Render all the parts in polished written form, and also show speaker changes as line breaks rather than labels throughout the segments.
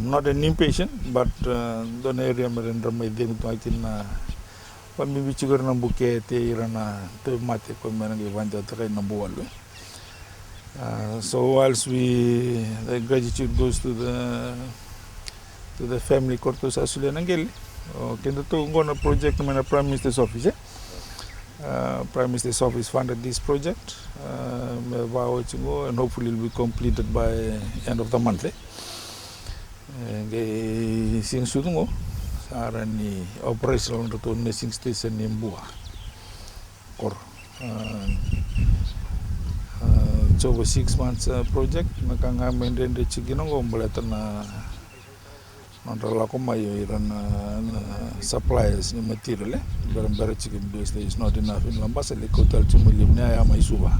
Not an impatient, but don't area merendra mai deng tu aitin na pami bichugar na buke te irana te mate ko menangi vanja takai na bualu. So whilst the gratitude goes to the family kortos asule nangel, kendo tu ngona project mana Prime Minister's office. Prime Minister's office funded this project, and hopefully it will be completed by end of the month. Sing sudungo arani operational to nursing station in Bua Kor. It's over 6 months project. Nakanga maintain the chikinongo mbalatana nandala ko mayo iran suppliers ni material barang chicken because there is not enough in Lambasa le kotal chumulim ne aya mai suba.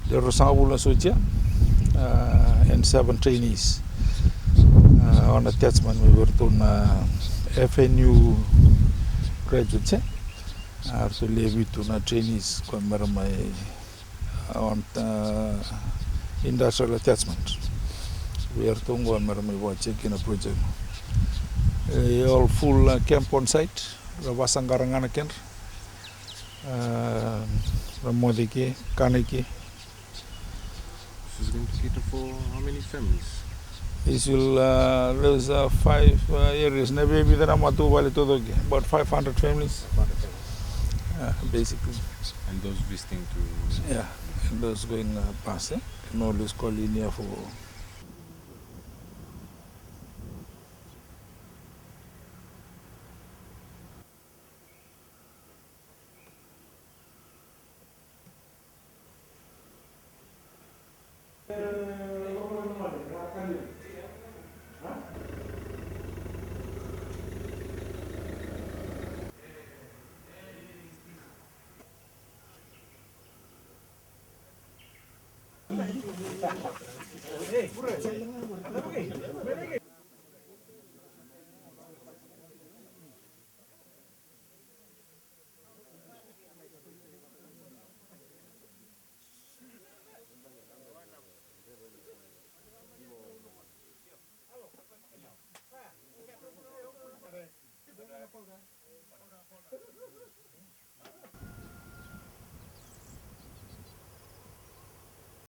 There are some socia and 7 trainees. On attachment we were to FNU graduates so leave to na trainees ko maramay on industrial attachment. We are to go maramay check in a project. All full camp on site. Rabasang garangana ken. Ramodiki, Kaniki.
This is going to cater for how many families?
This will there's 5 areas. Maybe there are about 500 families. Basically.
And those visiting to.
Yeah, and those going past. No less collinear for.